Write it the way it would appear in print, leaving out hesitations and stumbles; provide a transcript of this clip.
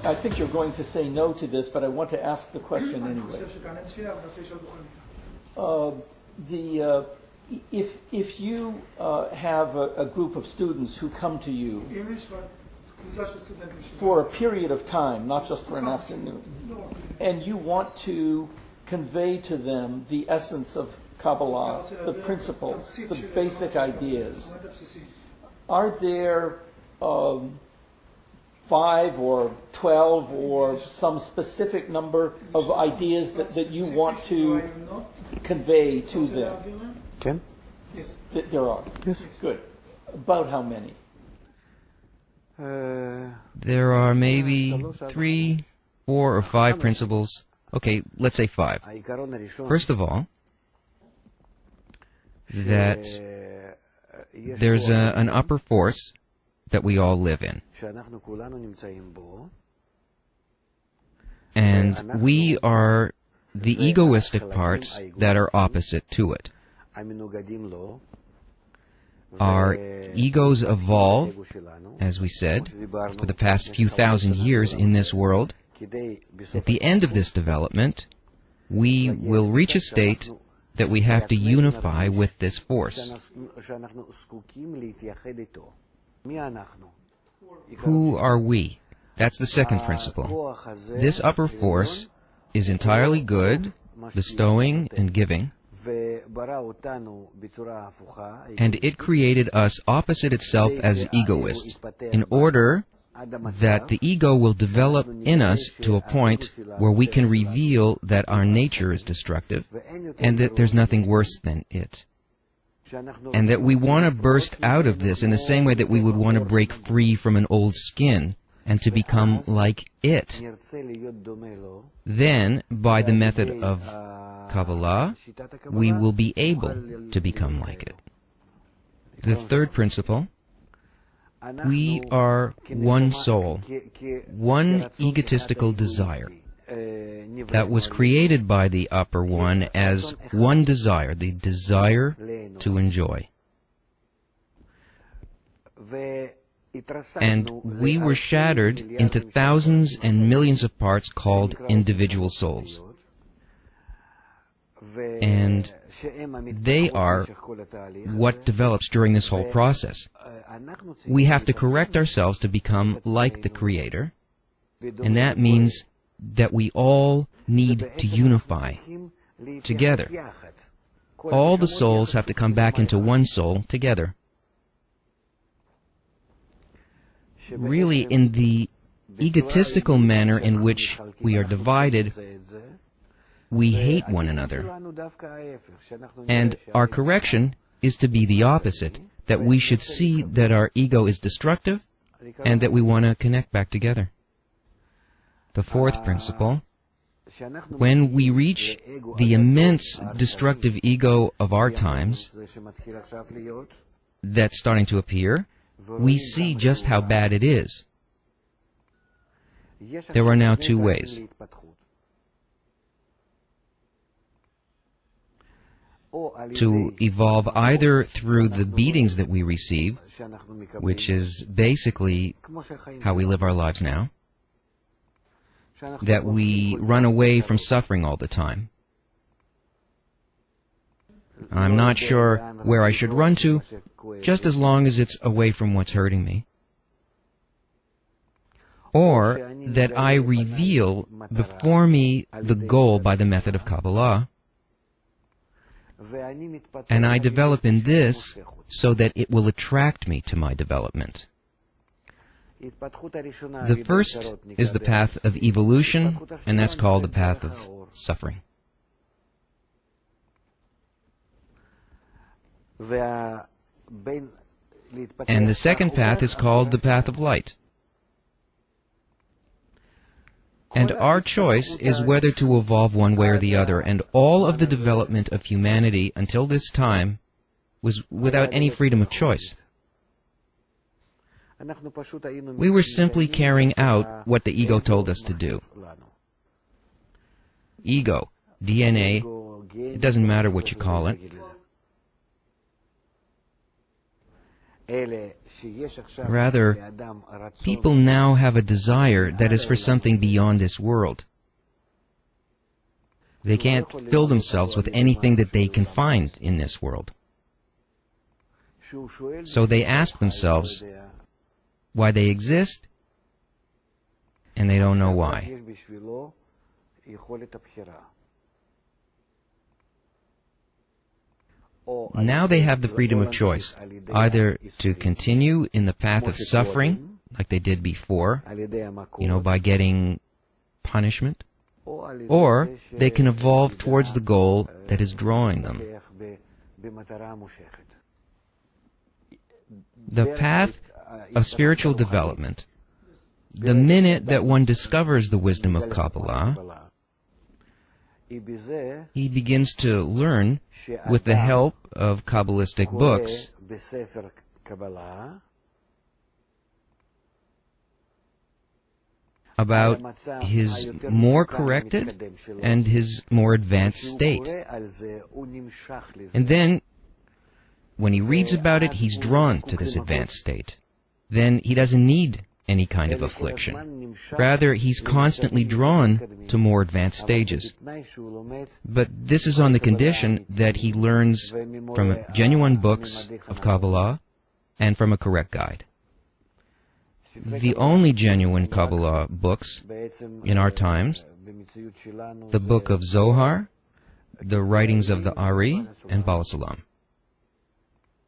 I think you're going to say no to this, but I want to ask the question anyway. If you have a group of students who come to you for a period of time, not just for an afternoon, and you want to convey to them the essence of Kabbalah, the principles, the basic ideas, are there 5 or 12 or some specific number of ideas that you want to convey to them? Can? Yes. There are? Yes. Good. About how many? There are maybe 3, 4, or 5 principles. Okay, let's say 5. First of all, that there's an upper force that we all live in. And we are the egoistic parts that are opposite to it. Our egos evolve, as we said, for the past few thousand years in this world. At the end of this development, we will reach a state that we have to unify with this force. Who are we? That's the second principle. This upper force is entirely good, bestowing and giving, and it created us opposite itself as egoists, in order that the ego will develop in us to a point where we can reveal that our nature is destructive, and that there's nothing worse than it. And that we want to burst out of this in the same way that we would want to break free from an old skin, and to become like it. Then, by the method of Kabbalah, we will be able to become like it. The third principle, we are one soul, one egotistical desire that was created by the upper one as one desire, the desire to enjoy. And we were shattered into thousands and millions of parts called individual souls. And they are what develops during this whole process. We have to correct ourselves to become like the Creator, and that means that we all need to unify together. All the souls have to come back into one soul together. Really, in the egotistical manner in which we are divided, we hate one another. And our correction is to be the opposite, that we should see that our ego is destructive and that we want to connect back together. The fourth principle, when we reach the immense destructive ego of our times that's starting to appear, we see just how bad it is. There are now 2 ways. To evolve either through the beatings that we receive, which is basically how we live our lives now, that we run away from suffering all the time. I'm not sure where I should run to, just as long as it's away from what's hurting me. Or that I reveal before me the goal by the method of Kabbalah, and I develop in this so that it will attract me to my development. The first is the path of evolution, and that's called the path of suffering. And the second path is called the path of light. And our choice is whether to evolve one way or the other, and all of the development of humanity until this time was without any freedom of choice. We were simply carrying out what the ego told us to do. Ego, DNA, it doesn't matter what you call it. Rather, people now have a desire that is for something beyond this world. They can't fill themselves with anything that they can find in this world. So they ask themselves why they exist, and they don't know why. Now they have the freedom of choice, either to continue in the path of suffering, like they did before, by getting punishment, or they can evolve towards the goal that is drawing them. The path of spiritual development, the minute that one discovers the wisdom of Kabbalah, he begins to learn, with the help of Kabbalistic books, about his more corrected and his more advanced state. And then, when he reads about it, he's drawn to this advanced state. Then he doesn't need any kind of affliction. Rather, he's constantly drawn to more advanced stages. But this is on the condition that he learns from genuine books of Kabbalah and from a correct guide. The only genuine Kabbalah books in our times, the book of Zohar, the writings of the Ari, and Bala Salam.